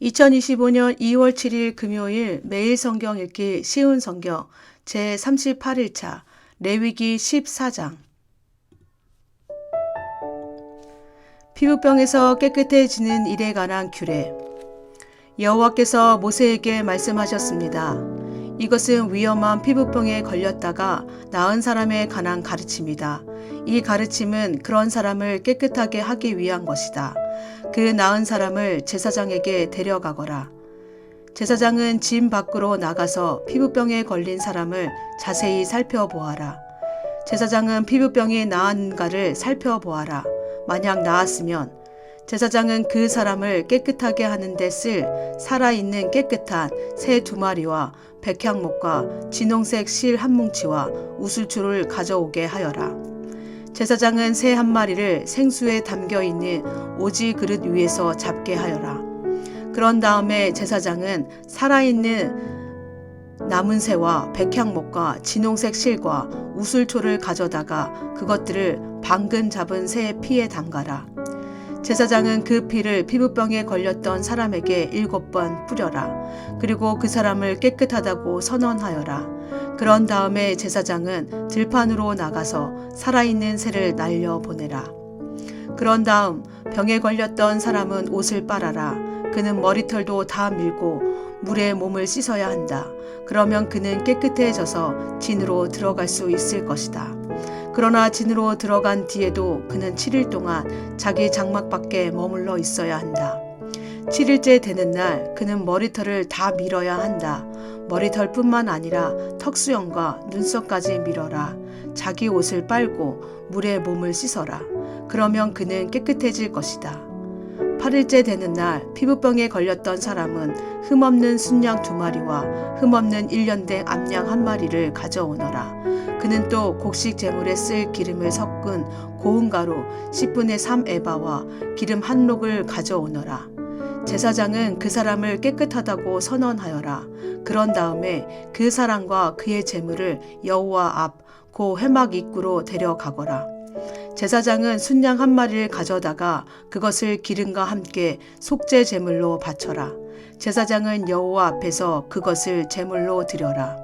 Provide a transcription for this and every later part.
2025년 2월 7일 금요일 매일 성경 읽기 쉬운 성경 제38일차 레위기 14장. 피부병에서 깨끗해지는 일에 관한 규례. 여호와께서 모세에게 말씀하셨습니다. 이것은 위험한 피부병에 걸렸다가 나은 사람에 관한 가르침이다. 이 가르침은 그런 사람을 깨끗하게 하기 위한 것이다. 그 나은 사람을 제사장에게 데려가거라. 제사장은 진 밖으로 나가서 피부병에 걸린 사람을 자세히 살펴보아라. 제사장은 피부병이 나은가를 살펴보아라. 만약 나았으면 제사장은 그 사람을 깨끗하게 하는 데 쓸 살아있는 깨끗한 새 2마리와 백향목과 진홍색 실 1뭉치와 우슬초를 가져오게 하여라. 제사장은 새 1마리를 생수에 담겨있는 오지 그릇 위에서 잡게 하여라. 그런 다음에 제사장은 살아있는 남은 새와 백향목과 진홍색 실과 우슬초를 가져다가 그것들을 방금 잡은 새의 피에 담가라. 제사장은 그 피를 피부병에 걸렸던 사람에게 7번 뿌려라. 그리고 그 사람을 깨끗하다고 선언하여라. 그런 다음에 제사장은 들판으로 나가서 살아있는 새를 날려보내라. 그런 다음 병에 걸렸던 사람은 옷을 빨아라. 그는 머리털도 다 밀고 물에 몸을 씻어야 한다. 그러면 그는 깨끗해져서 진으로 들어갈 수 있을 것이다. 그러나 진으로 들어간 뒤에도 그는 7일 동안 자기 장막 밖에 머물러 있어야 한다. 7일째 되는 날 그는 머리털을 다 밀어야 한다. 머리털뿐만 아니라 턱수염과 눈썹까지 밀어라. 자기 옷을 빨고 물에 몸을 씻어라. 그러면 그는 깨끗해질 것이다. 8일째 되는 날 피부병에 걸렸던 사람은 흠없는 순양 2마리와 흠없는 1년된 암양 1마리를 가져오너라. 그는 또 곡식 제물에 쓸 기름을 섞은 고운 가루 10분의 3 에바와 기름 1록을 가져오너라. 제사장은 그 사람을 깨끗하다고 선언하여라. 그런 다음에 그 사람과 그의 제물을 여호와 앞 고 회막 입구로 데려가거라. 제사장은 순양 1마리를 가져다가 그것을 기름과 함께 속죄 제물로 바쳐라. 제사장은 여호와 앞에서 그것을 제물로 드려라.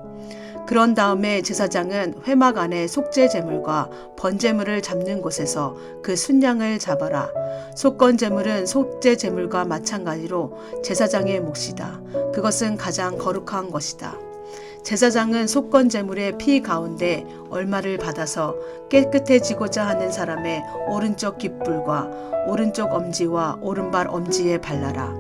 그런 다음에 제사장은 회막 안에 속죄 제물과 번제물을 잡는 곳에서 그 순양을 잡아라. 속건 제물은 속죄 제물과 마찬가지로 제사장의 몫이다. 그것은 가장 거룩한 것이다. 제사장은 속건 제물의 피 가운데 얼마를 받아서 깨끗해지고자 하는 사람의 오른쪽 깃불과 오른쪽 엄지와 오른발 엄지에 발라라.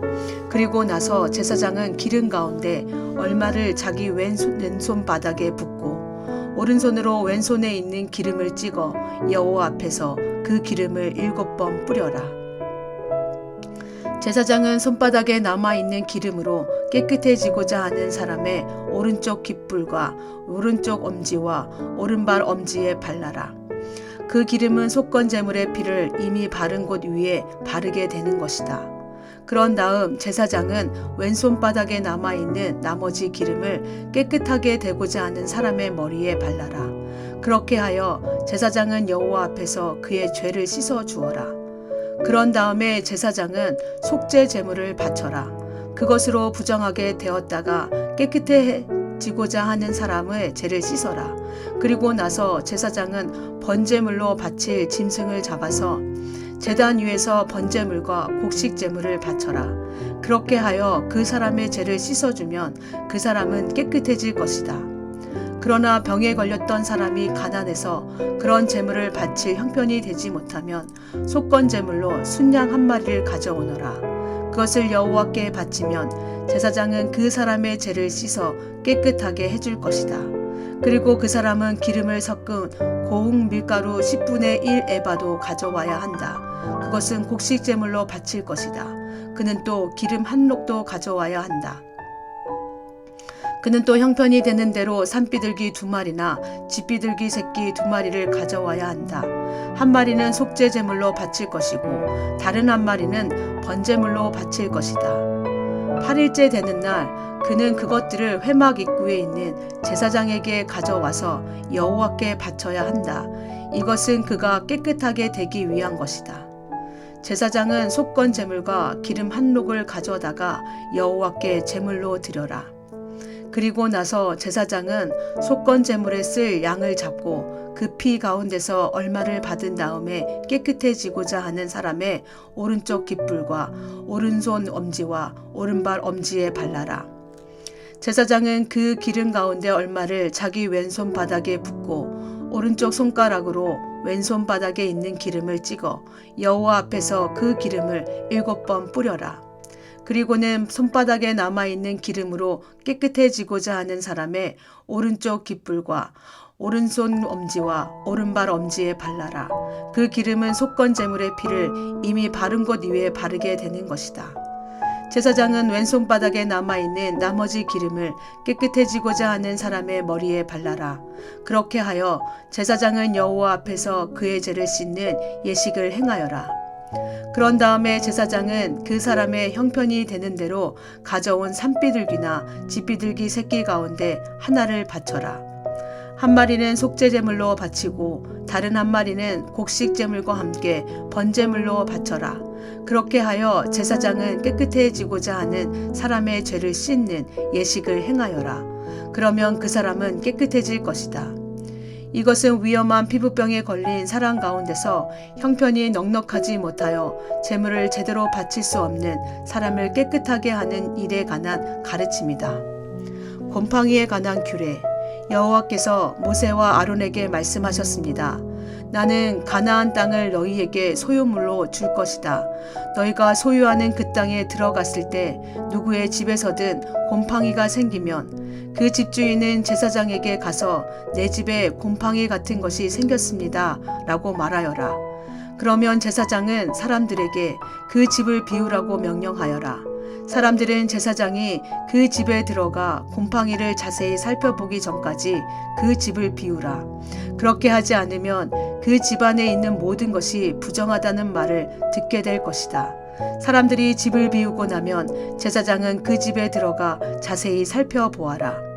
그리고 나서 제사장은 기름 가운데 얼마를 자기 왼손 바닥에 붓고 오른손으로 왼손에 있는 기름을 찍어 여호와 앞에서 그 기름을 7번 뿌려라. 제사장은 손바닥에 남아있는 기름으로 깨끗해지고자 하는 사람의 오른쪽 깃불과 오른쪽 엄지와 오른발 엄지에 발라라. 그 기름은 속건 제물의 피를 이미 바른 곳 위에 바르게 되는 것이다. 그런 다음 제사장은 왼손바닥에 남아있는 나머지 기름을 깨끗하게 되고자 하는 사람의 머리에 발라라. 그렇게 하여 제사장은 여호와 앞에서 그의 죄를 씻어 주어라. 그런 다음에 제사장은 속죄 제물을 바쳐라. 그것으로 부정하게 되었다가 깨끗해지고자 하는 사람의 죄를 씻어라. 그리고 나서 제사장은 번제물로 바칠 짐승을 잡아서 제단 위에서 번제물과 곡식 제물을 바쳐라. 그렇게 하여 그 사람의 죄를 씻어주면 그 사람은 깨끗해질 것이다. 그러나 병에 걸렸던 사람이 가난해서 그런 제물을 바칠 형편이 되지 못하면 속건 제물로 순양 1마리를 가져오너라. 그것을 여호와께 바치면 제사장은 그 사람의 죄를 씻어 깨끗하게 해줄 것이다. 그리고 그 사람은 기름을 섞은 고운 밀가루 10분의 1 에바도 가져와야 한다. 그것은 곡식 제물로 바칠 것이다. 그는 또 기름 1록도 가져와야 한다. 그는 또 형편이 되는 대로 산비둘기 2마리나 집비둘기 새끼 2마리를 가져와야 한다. 1마리는 속죄 제물로 바칠 것이고 다른 1마리는 번제물로 바칠 것이다. 8일째 되는 날 그는 그것들을 회막 입구에 있는 제사장에게 가져와서 여호와께 바쳐야 한다. 이것은 그가 깨끗하게 되기 위한 것이다. 제사장은 속건 제물과 기름 한 록을 가져다가 여호와께 제물로 드려라. 그리고 나서 제사장은 속건 제물에 쓸 양을 잡고 그 피 가운데서 얼마를 받은 다음에 깨끗해지고자 하는 사람의 오른쪽 깃불과 오른손 엄지와 오른발 엄지에 발라라. 제사장은 그 기름 가운데 얼마를 자기 왼손 바닥에 붓고 오른쪽 손가락으로 왼손 바닥에 있는 기름을 찍어 여호와 앞에서 그 기름을 7번 뿌려라. 그리고는 손바닥에 남아있는 기름으로 깨끗해지고자 하는 사람의 오른쪽 깃불과 오른손 엄지와 오른발 엄지에 발라라. 그 기름은 속건 제물의 피를 이미 바른 곳 위에 바르게 되는 것이다. 제사장은 왼손바닥에 남아있는 나머지 기름을 깨끗해지고자 하는 사람의 머리에 발라라. 그렇게 하여 제사장은 여호와 앞에서 그의 죄를 씻는 예식을 행하여라. 그런 다음에 제사장은 그 사람의 형편이 되는 대로 가져온 산비둘기나 쥐비둘기 새끼 가운데 하나를 바쳐라. 한 마리는 속죄제물로 바치고 다른 한 마리는 곡식제물과 함께 번제물로 바쳐라. 그렇게 하여 제사장은 깨끗해지고자 하는 사람의 죄를 씻는 예식을 행하여라. 그러면 그 사람은 깨끗해질 것이다. 이것은 위험한 피부병에 걸린 사람 가운데서 형편이 넉넉하지 못하여 제물을 제대로 바칠 수 없는 사람을 깨끗하게 하는 일에 관한 가르침이다. 곰팡이에 관한 규례. 여호와께서 모세와 아론에게 말씀하셨습니다. 나는 가나안 땅을 너희에게 소유물로 줄 것이다. 너희가 소유하는 그 땅에 들어갔을 때 누구의 집에서든 곰팡이가 생기면 그 집주인은 제사장에게 가서 내 집에 곰팡이 같은 것이 생겼습니다 라고 말하여라. 그러면 제사장은 사람들에게 그 집을 비우라고 명령하여라. 사람들은 제사장이 그 집에 들어가 곰팡이를 자세히 살펴보기 전까지 그 집을 비우라. 그렇게 하지 않으면 그 집안에 있는 모든 것이 부정하다는 말을 듣게 될 것이다. 사람들이 집을 비우고 나면 제사장은 그 집에 들어가 자세히 살펴보아라.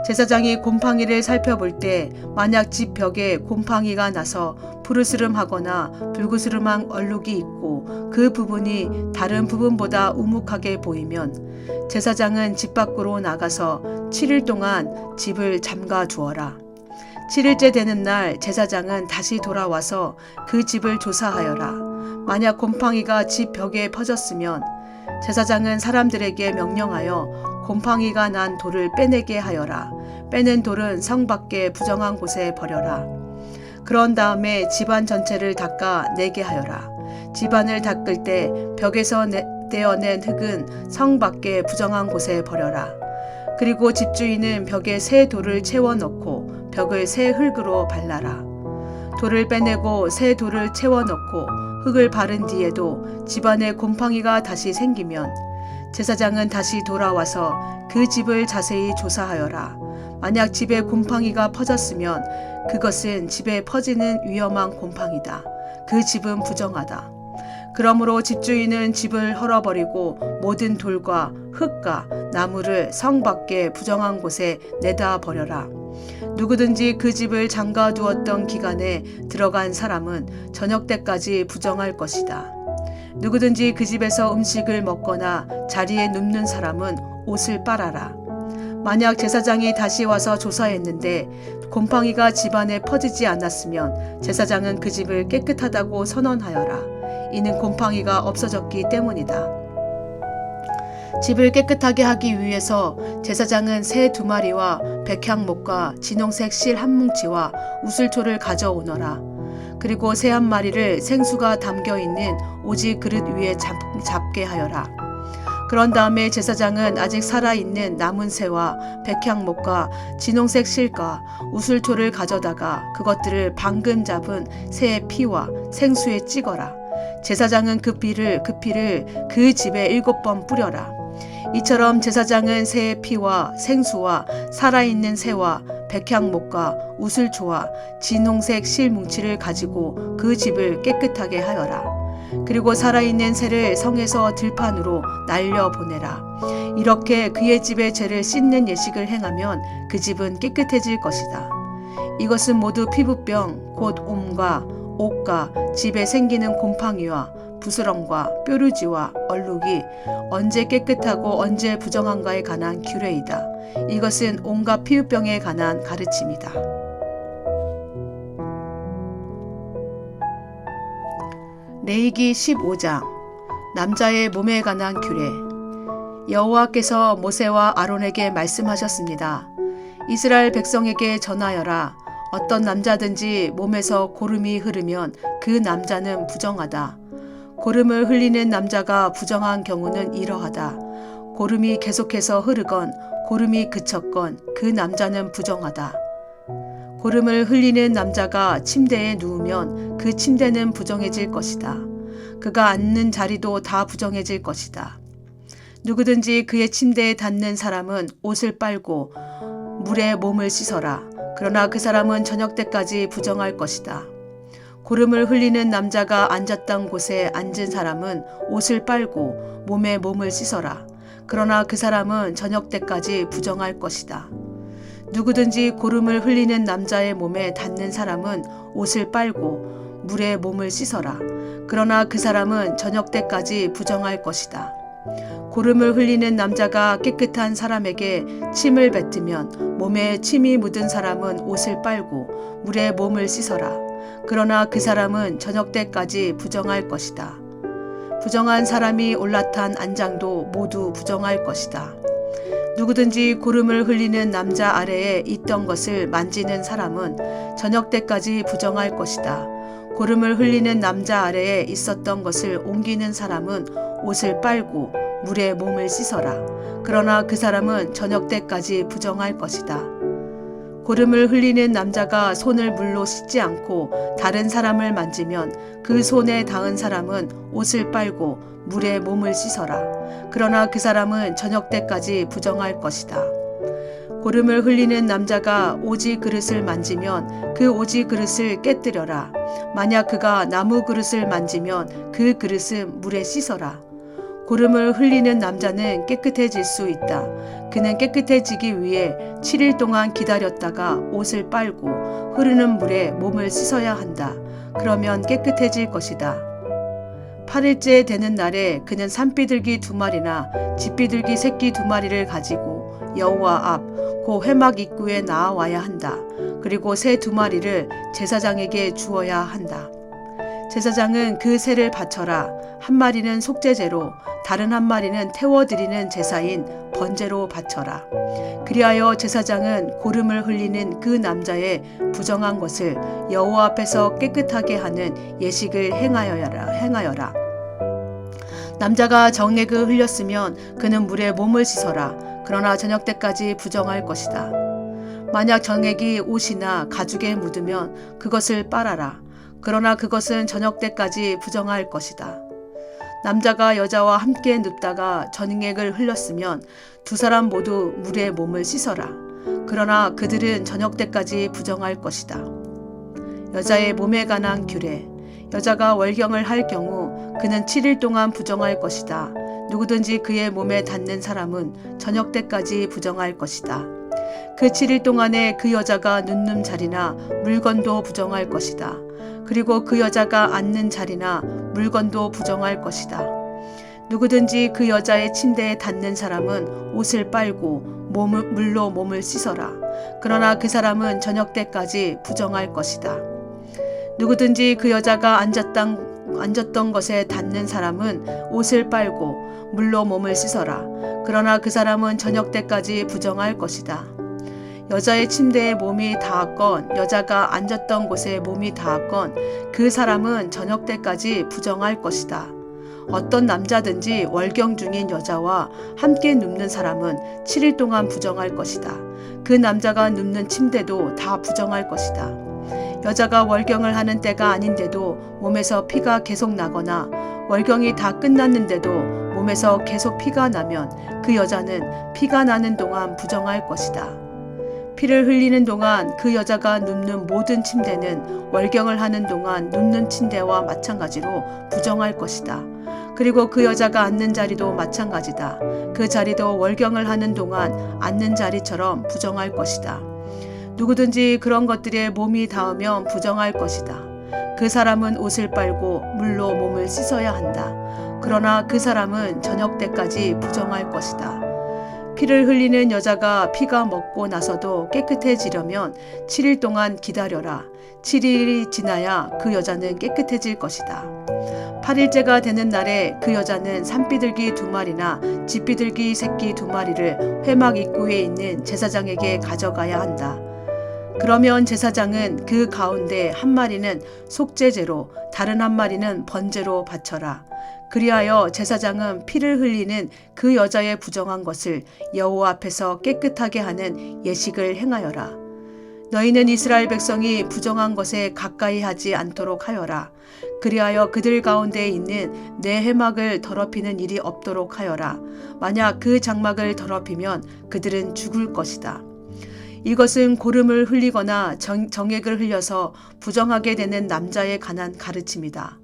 제사장이 곰팡이를 살펴볼 때 만약 집 벽에 곰팡이가 나서 푸르스름하거나 불구스름한 얼룩이 있고 그 부분이 다른 부분보다 우묵하게 보이면 제사장은 집 밖으로 나가서 7일 동안 집을 잠가 두어라. 7일째 되는 날 제사장은 다시 돌아와서 그 집을 조사하여라. 만약 곰팡이가 집 벽에 퍼졌으면 제사장은 사람들에게 명령하여 곰팡이가 난 돌을 빼내게 하여라. 빼낸 돌은 성 밖에 부정한 곳에 버려라. 그런 다음에 집안 전체를 닦아 내게 하여라. 집안을 닦을 때 벽에서 떼어낸 흙은 성 밖에 부정한 곳에 버려라. 그리고 집주인은 벽에 새 돌을 채워 넣고 벽을 새 흙으로 발라라. 돌을 빼내고 새 돌을 채워 넣고 흙을 바른 뒤에도 집안에 곰팡이가 다시 생기면 제사장은 다시 돌아와서 그 집을 자세히 조사하여라. 만약 집에 곰팡이가 퍼졌으면 그것은 집에 퍼지는 위험한 곰팡이다. 그 집은 부정하다. 그러므로 집주인은 집을 헐어버리고 모든 돌과 흙과 나무를 성 밖에 부정한 곳에 내다 버려라. 누구든지 그 집을 잠가 두었던 기간에 들어간 사람은 저녁 때까지 부정할 것이다. 누구든지 그 집에서 음식을 먹거나 자리에 눕는 사람은 옷을 빨아라. 만약 제사장이 다시 와서 조사했는데 곰팡이가 집안에 퍼지지 않았으면 제사장은 그 집을 깨끗하다고 선언하여라. 이는 곰팡이가 없어졌기 때문이다. 집을 깨끗하게 하기 위해서 제사장은 새 2마리와 백향목과 진홍색 실 한 뭉치와 우슬초를 가져오너라. 그리고 새 1마리를 생수가 담겨있는 오지 그릇 위에 잡게 하여라. 그런 다음에 제사장은 아직 살아있는 남은 새와 백향목과 진홍색 실과 우슬초를 가져다가 그것들을 방금 잡은 새의 피와 생수에 찍어라. 제사장은 그 피를 그 집에 7번 뿌려라. 이처럼 제사장은 새의 피와 생수와 살아있는 새와 백향목과 우슬초와 진홍색 실 뭉치를 가지고 그 집을 깨끗하게 하여라. 그리고 살아있는 새를 성에서 들판으로 날려보내라. 이렇게 그의 집의 죄를 씻는 예식을 행하면 그 집은 깨끗해질 것이다. 이것은 모두 피부병 곧 옴과 옥과 집에 생기는 곰팡이와 부스럼과 뾰루지와 얼룩이 언제 깨끗하고 언제 부정한가에 관한 규례이다. 이것은 온갖 피부병에 관한 가르침이다. 레위기 15장 남자의 몸에 관한 규례. 여호와께서 모세와 아론에게 말씀하셨습니다. 이스라엘 백성에게 전하여라. 어떤 남자든지 몸에서 고름이 흐르면 그 남자는 부정하다. 고름을 흘리는 남자가 부정한 경우는 이러하다. 고름이 계속해서 흐르건 고름이 그쳤건 그 남자는 부정하다. 고름을 흘리는 남자가 침대에 누우면 그 침대는 부정해질 것이다. 그가 앉는 자리도 다 부정해질 것이다. 누구든지 그의 침대에 닿는 사람은 옷을 빨고 물에 몸을 씻어라. 그러나 그 사람은 저녁 때까지 부정할 것이다. 고름을 흘리는 남자가 앉았던 곳에 앉은 사람은 옷을 빨고 몸에 몸을 씻어라. 그러나 그 사람은 저녁 때까지 부정할 것이다. 누구든지 고름을 흘리는 남자의 몸에 닿는 사람은 옷을 빨고 물에 몸을 씻어라. 그러나 그 사람은 저녁 때까지 부정할 것이다. 고름을 흘리는 남자가 깨끗한 사람에게 침을 뱉으면 몸에 침이 묻은 사람은 옷을 빨고 물에 몸을 씻어라. 그러나 그 사람은 저녁 때까지 부정할 것이다. 부정한 사람이 올라탄 안장도 모두 부정할 것이다. 누구든지 고름을 흘리는 남자 아래에 있던 것을 만지는 사람은 저녁 때까지 부정할 것이다. 고름을 흘리는 남자 아래에 있었던 것을 옮기는 사람은 옷을 빨고 물에 몸을 씻어라. 그러나 그 사람은 저녁 때까지 부정할 것이다. 고름을 흘리는 남자가 손을 물로 씻지 않고 다른 사람을 만지면 그 손에 닿은 사람은 옷을 빨고 물에 몸을 씻어라. 그러나 그 사람은 저녁 때까지 부정할 것이다. 고름을 흘리는 남자가 오지 그릇을 만지면 그 오지 그릇을 깨뜨려라. 만약 그가 나무 그릇을 만지면 그 그릇은 물에 씻어라. 고름을 흘리는 남자는 깨끗해질 수 있다. 그는 깨끗해지기 위해 7일 동안 기다렸다가 옷을 빨고 흐르는 물에 몸을 씻어야 한다. 그러면 깨끗해질 것이다. 8일째 되는 날에 그는 산비둘기 2마리나 집비둘기 새끼 2마리를 가지고 여호와 앞 그 회막 입구에 나아와야 한다. 그리고 새 2마리를 제사장에게 주어야 한다. 제사장은 그 새를 바쳐라. 한 마리는 속죄제로 다른 한 마리는 태워드리는 제사인 번제로 바쳐라. 그리하여 제사장은 고름을 흘리는 그 남자의 부정한 것을 여호와 앞에서 깨끗하게 하는 예식을 행하여라. 남자가 정액을 흘렸으면 그는 물에 몸을 씻어라. 그러나 저녁 때까지 부정할 것이다. 만약 정액이 옷이나 가죽에 묻으면 그것을 빨아라. 그러나 그것은 저녁 때까지 부정할 것이다. 남자가 여자와 함께 눕다가 정액을 흘렸으면 두 사람 모두 물에 몸을 씻어라. 그러나 그들은 저녁 때까지 부정할 것이다. 여자의 몸에 관한 규례. 여자가 월경을 할 경우 그는 7일 동안 부정할 것이다. 누구든지 그의 몸에 닿는 사람은 저녁 때까지 부정할 것이다. 그 7일 동안에 그 여자가 눕는 자리나 물건도 부정할 것이다. 그리고 그 여자가 앉는 자리나 물건도 부정할 것이다. 누구든지 그 여자의 침대에 닿는 사람은 옷을 빨고 물로 몸을 씻어라. 그러나 그 사람은 저녁 때까지 부정할 것이다. 누구든지 그 여자가 앉았던 것에 닿는 사람은 옷을 빨고 물로 몸을 씻어라. 그러나 그 사람은 저녁 때까지 부정할 것이다. 여자의 침대에 몸이 닿았건 여자가 앉았던 곳에 몸이 닿았건 그 사람은 저녁 때까지 부정할 것이다. 어떤 남자든지 월경 중인 여자와 함께 눕는 사람은 7일 동안 부정할 것이다. 그 남자가 눕는 침대도 다 부정할 것이다. 여자가 월경을 하는 때가 아닌데도 몸에서 피가 계속 나거나 월경이 다 끝났는데도 몸에서 계속 피가 나면 그 여자는 피가 나는 동안 부정할 것이다. 피를 흘리는 동안 그 여자가 눕는 모든 침대는 월경을 하는 동안 눕는 침대와 마찬가지로 부정할 것이다. 그리고 그 여자가 앉는 자리도 마찬가지다. 그 자리도 월경을 하는 동안 앉는 자리처럼 부정할 것이다. 누구든지 그런 것들에 몸이 닿으면 부정할 것이다. 그 사람은 옷을 빨고 물로 몸을 씻어야 한다. 그러나 그 사람은 저녁 때까지 부정할 것이다. 피를 흘리는 여자가 피가 먹고 나서도 깨끗해지려면 7일 동안 기다려라. 7일이 지나야 그 여자는 깨끗해질 것이다. 8일째가 되는 날에 그 여자는 산비둘기 2마리나 집비둘기 새끼 2마리를 회막 입구에 있는 제사장에게 가져가야 한다. 그러면 제사장은 그 가운데 1마리는 속죄제로 다른 1마리는 번제로 바쳐라. 그리하여 제사장은 피를 흘리는 그 여자의 부정한 것을 여호와 앞에서 깨끗하게 하는 예식을 행하여라. 너희는 이스라엘 백성이 부정한 것에 가까이 하지 않도록 하여라. 그리하여 그들 가운데 있는 내 회막을 더럽히는 일이 없도록 하여라. 만약 그 장막을 더럽히면 그들은 죽을 것이다. 이것은 고름을 흘리거나 정액을 흘려서 부정하게 되는 남자에 관한 가르침이다.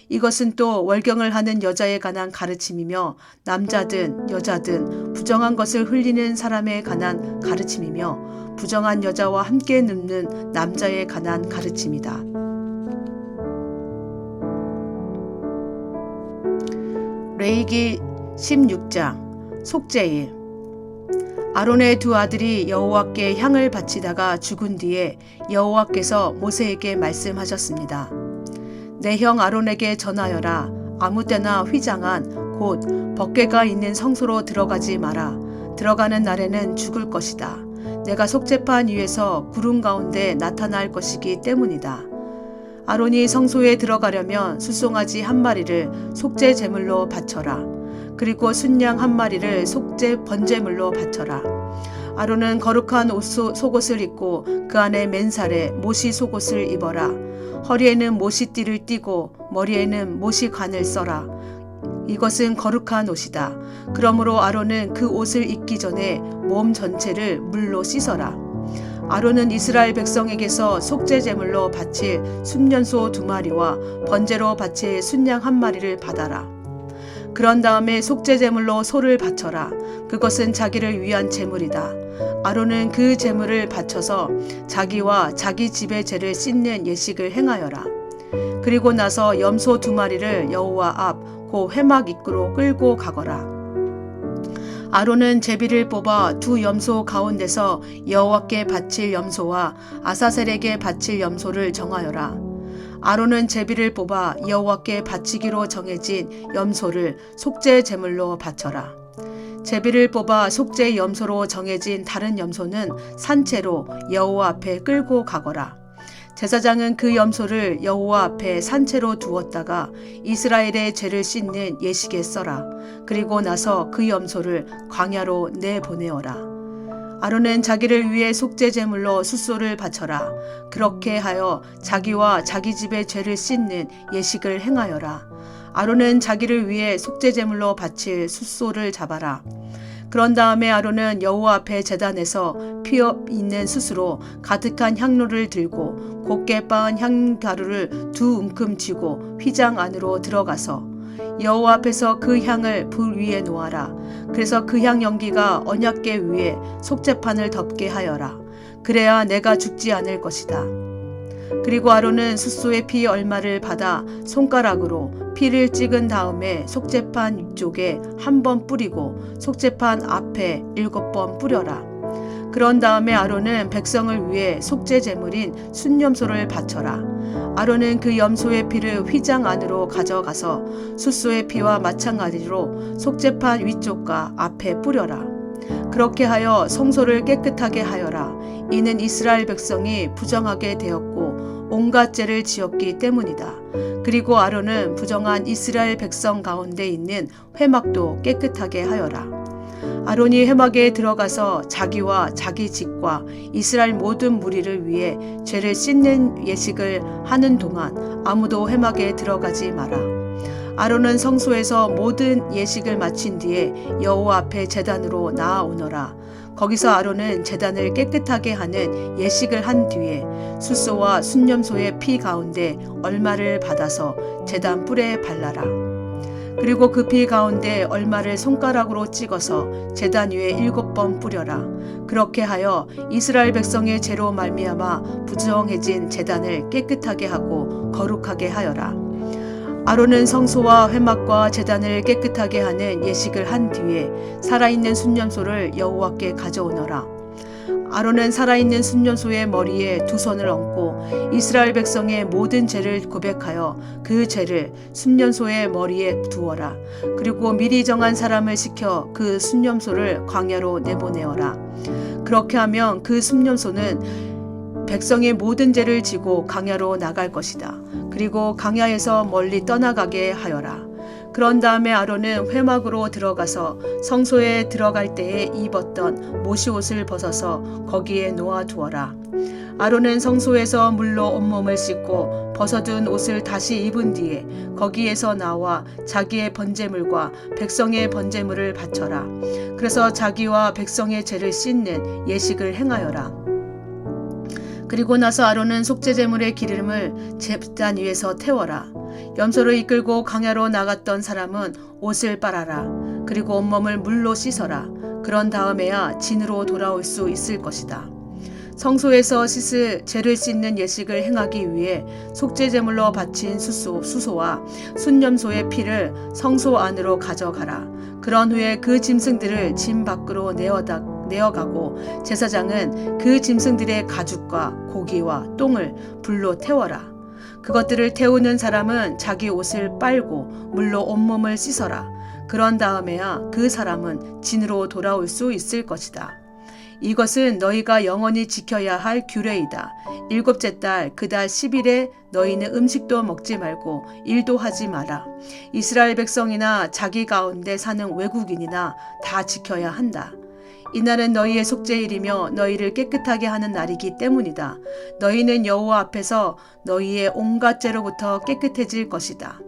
이것은 또 월경을 하는 여자에 관한 가르침이며 남자든 여자든 부정한 것을 흘리는 사람에 관한 가르침이며 부정한 여자와 함께 눕는 남자에 관한 가르침이다. 레위기 16장 속죄일. 아론의 2 아들이 여호와께 향을 바치다가 죽은 뒤에 여호와께서 모세에게 말씀하셨습니다. 내 형 아론에게 전하여라. 아무 때나 휘장한 곧 법궤가 있는 성소로 들어가지 마라. 들어가는 날에는 죽을 것이다. 내가 속죄판 위에서 구름 가운데 나타날 것이기 때문이다. 아론이 성소에 들어가려면 숫송아지 1마리를 속죄 제물로 바쳐라. 그리고 순양 1마리를 속죄 번제물로 바쳐라. 아론은 거룩한 속옷을 입고 그 안에 맨살에 모시 속옷을 입어라. 허리에는 모시띠를 띠고 머리에는 모시관을 써라. 이것은 거룩한 옷이다. 그러므로 아론은 그 옷을 입기 전에 몸 전체를 물로 씻어라. 아론은 이스라엘 백성에게서 속죄 제물로 바칠 순년소 2마리와 번제로 바칠 순양 1마리를 받아라. 그런 다음에 속죄 제물로 소를 바쳐라. 그것은 자기를 위한 제물이다. 아론은 그 제물을 바쳐서 자기와 자기 집의 죄를 씻는 예식을 행하여라. 그리고 나서 염소 2마리를 여호와 앞 그 회막 입구로 끌고 가거라. 아론은 제비를 뽑아 2 염소 가운데서 여호와께 바칠 염소와 아사셀에게 바칠 염소를 정하여라. 아론은 제비를 뽑아 여호와께 바치기로 정해진 염소를 속죄 제물로 바쳐라. 제비를 뽑아 속죄 염소로 정해진 다른 염소는 산채로 여호와 앞에 끌고 가거라. 제사장은 그 염소를 여호와 앞에 산채로 두었다가 이스라엘의 죄를 씻는 예식에 써라. 그리고 나서 그 염소를 광야로 내보내어라. 아론은 자기를 위해 속죄 제물로 숫소를 바쳐라. 그렇게 하여 자기와 자기 집의 죄를 씻는 예식을 행하여라. 아론은 자기를 위해 속죄 제물로 바칠 숫소를 잡아라. 그런 다음에 아론은 여호와 앞에 제단에서 피 있는 숯으로 가득한 향로를 들고 곱게 빻은 향가루를 2 움큼 쥐고 휘장 안으로 들어가서 여호와 앞에서 그 향을 불 위에 놓아라. 그래서 그 향 연기가 언약궤 위에 속죄판을 덮게 하여라. 그래야 내가 죽지 않을 것이다. 그리고 아론은 숫소의 피 얼마를 받아 손가락으로 피를 찍은 다음에 속죄판 위쪽에 1번 뿌리고 속죄판 앞에 7번 뿌려라. 그런 다음에 아론은 백성을 위해 속죄 제물인 순염소를 바쳐라. 아론은 그 염소의 피를 휘장 안으로 가져가서 숫소의 피와 마찬가지로 속죄판 위쪽과 앞에 뿌려라. 그렇게 하여 성소를 깨끗하게 하여라. 이는 이스라엘 백성이 부정하게 되었고 온갖 죄를 지었기 때문이다. 그리고 아론은 부정한 이스라엘 백성 가운데 있는 회막도 깨끗하게 하여라. 아론이 회막에 들어가서 자기와 자기 집과 이스라엘 모든 무리를 위해 죄를 씻는 예식을 하는 동안 아무도 회막에 들어가지 마라. 아론은 성소에서 모든 예식을 마친 뒤에 여호와 앞에 제단으로 나아오너라. 거기서 아론은 제단을 깨끗하게 하는 예식을 한 뒤에 숫소와 순염소의 피 가운데 얼마를 받아서 제단 뿔에 발라라. 그리고 그 피 가운데 얼마를 손가락으로 찍어서 제단 위에 7번 뿌려라. 그렇게 하여 이스라엘 백성의 죄로 말미암아 부정해진 제단을 깨끗하게 하고 거룩하게 하여라. 아론은 성소와 회막과 제단을 깨끗하게 하는 예식을 한 뒤에 살아있는 순념소를 여호와께 가져오너라. 아론은 살아있는 순념소의 머리에 2손을 얹고 이스라엘 백성의 모든 죄를 고백하여 그 죄를 순념소의 머리에 두어라. 그리고 미리 정한 사람을 시켜 그 순념소를 광야로 내보내어라. 그렇게 하면 그 순념소는 백성의 모든 죄를 지고 광야로 나갈 것이다. 그리고 광야에서 멀리 떠나가게 하여라. 그런 다음에 아론은 회막으로 들어가서 성소에 들어갈 때에 입었던 모시옷을 벗어서 거기에 놓아두어라. 아론은 성소에서 물로 온몸을 씻고 벗어둔 옷을 다시 입은 뒤에 거기에서 나와 자기의 번제물과 백성의 번제물을 바쳐라. 그래서 자기와 백성의 죄를 씻는 예식을 행하여라. 그리고 나서 아론은 속죄제물의 기름을 제단 위에서 태워라. 염소를 이끌고 광야로 나갔던 사람은 옷을 빨아라. 그리고 온몸을 물로 씻어라. 그런 다음에야 진으로 돌아올 수 있을 것이다. 성소에서 죄를 씻는 예식을 행하기 위해 속죄제물로 바친 수소와 순념소의 피를 성소 안으로 가져가라. 그런 후에 그 짐승들을 짐 밖으로 내어가고 제사장은 그 짐승들의 가죽과 고기와 똥을 불로 태워라. 그것들을 태우는 사람은 자기 옷을 빨고 물로 온몸을 씻어라. 그런 다음에야 그 사람은 진으로 돌아올 수 있을 것이다. 이것은 너희가 영원히 지켜야 할 규례이다. 7째 달 그 달 10일에 너희는 음식도 먹지 말고 일도 하지 마라. 이스라엘 백성이나 자기 가운데 사는 외국인이나 다 지켜야 한다. 이날은 너희의 속죄일이며 너희를 깨끗하게 하는 날이기 때문이다. 너희는 여호와 앞에서 너희의 온갖 죄로부터 깨끗해질 것이다.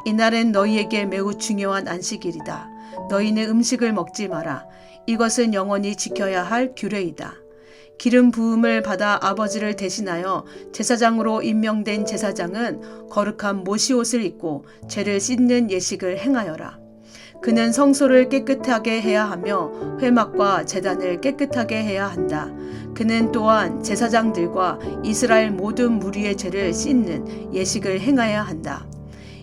이날은 너희에게 매우 중요한 안식일이다. 너희는 음식을 먹지 마라. 이것은 영원히 지켜야 할 규례이다. 기름 부음을 받아 아버지를 대신하여 제사장으로 임명된 제사장은 거룩한 모시옷을 입고 죄를 씻는 예식을 행하여라. 그는 성소를 깨끗하게 해야 하며 회막과 제단을 깨끗하게 해야 한다. 그는 또한 제사장들과 이스라엘 모든 무리의 죄를 씻는 예식을 행해야 한다.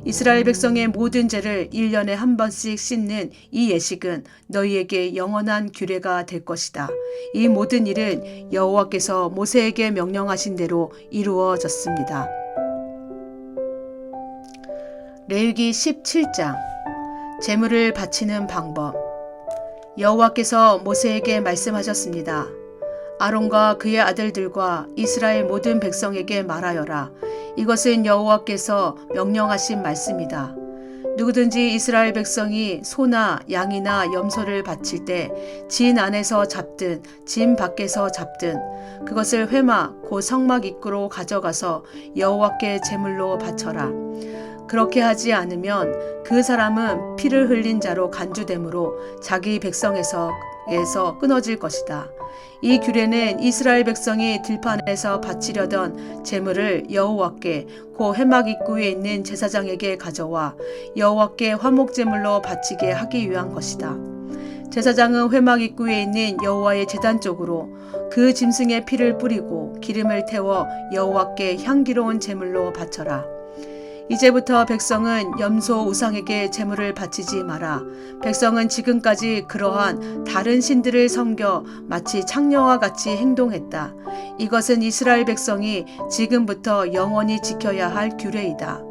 이스라엘 백성의 모든 죄를 1년에 한 번씩 씻는 이 예식은 너희에게 영원한 규례가 될 것이다. 이 모든 일은 여호와께서 모세에게 명령하신 대로 이루어졌습니다. 레위기 17장 제물을 바치는 방법. 여호와께서 모세에게 말씀하셨습니다. 아론과 그의 아들들과 이스라엘 모든 백성에게 말하여라. 이것은 여호와께서 명령하신 말씀이다. 누구든지 이스라엘 백성이 소나 양이나 염소를 바칠 때 진 안에서 잡든 진 밖에서 잡든 그것을 회막 곧 성막 입구로 가져가서 여호와께 제물로 바쳐라. 그렇게 하지 않으면 그 사람은 피를 흘린 자로 간주됨으로 자기 백성에서 끊어질 것이다. 이 규례는 이스라엘 백성이 들판에서 바치려던 제물을 여호와께 곧 회막 입구에 있는 제사장에게 가져와 여호와께 화목제물로 바치게 하기 위한 것이다. 제사장은 회막 입구에 있는 여호와의 제단 쪽으로 그 짐승의 피를 뿌리고 기름을 태워 여호와께 향기로운 제물로 바쳐라. 이제부터 백성은 염소 우상에게 제물을 바치지 마라. 백성은 지금까지 그러한 다른 신들을 섬겨 마치 창녀와 같이 행동했다. 이것은 이스라엘 백성이 지금부터 영원히 지켜야 할 규례이다.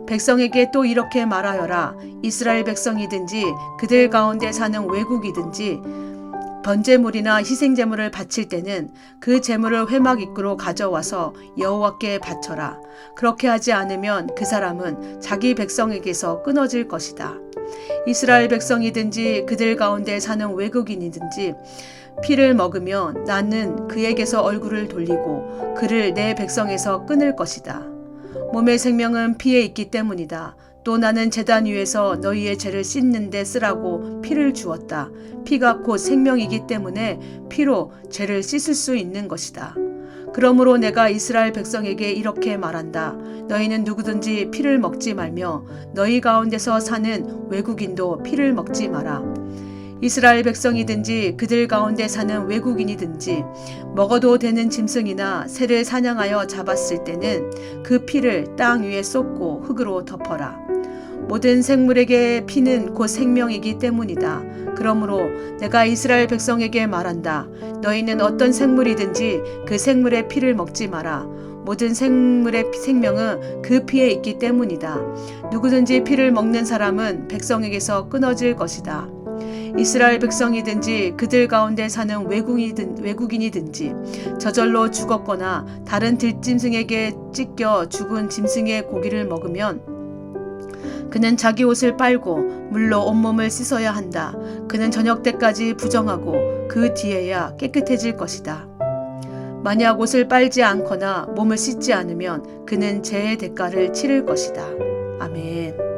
백성에게 또 이렇게 말하여라. 이스라엘 백성이든지 그들 가운데 사는 외국이든지 번제물이나 희생제물을 바칠 때는 그 제물을 회막 입구로 가져와서 여호와께 바쳐라. 그렇게 하지 않으면 그 사람은 자기 백성에게서 끊어질 것이다. 이스라엘 백성이든지 그들 가운데 사는 외국인이든지 피를 먹으면 나는 그에게서 얼굴을 돌리고 그를 내 백성에서 끊을 것이다. 몸의 생명은 피에 있기 때문이다. 또 나는 제단 위에서 너희의 죄를 씻는 데 쓰라고 피를 주었다. 피가 곧 생명이기 때문에 피로 죄를 씻을 수 있는 것이다. 그러므로 내가 이스라엘 백성에게 이렇게 말한다. 너희는 누구든지 피를 먹지 말며 너희 가운데서 사는 외국인도 피를 먹지 마라. 이스라엘 백성이든지 그들 가운데 사는 외국인이든지 먹어도 되는 짐승이나 새를 사냥하여 잡았을 때는 그 피를 땅 위에 쏟고 흙으로 덮어라. 모든 생물에게 피는 곧 생명이기 때문이다. 그러므로 내가 이스라엘 백성에게 말한다. 너희는 어떤 생물이든지 그 생물의 피를 먹지 마라. 모든 생물의 생명은 그 피에 있기 때문이다. 누구든지 피를 먹는 사람은 백성에게서 끊어질 것이다. 이스라엘 백성이든지 그들 가운데 사는 외국인이든지 저절로 죽었거나 다른 들짐승에게 찢겨 죽은 짐승의 고기를 먹으면 그는 자기 옷을 빨고 물로 온몸을 씻어야 한다. 그는 저녁 때까지 부정하고 그 뒤에야 깨끗해질 것이다. 만약 옷을 빨지 않거나 몸을 씻지 않으면 그는 죄의 대가를 치를 것이다. 아멘.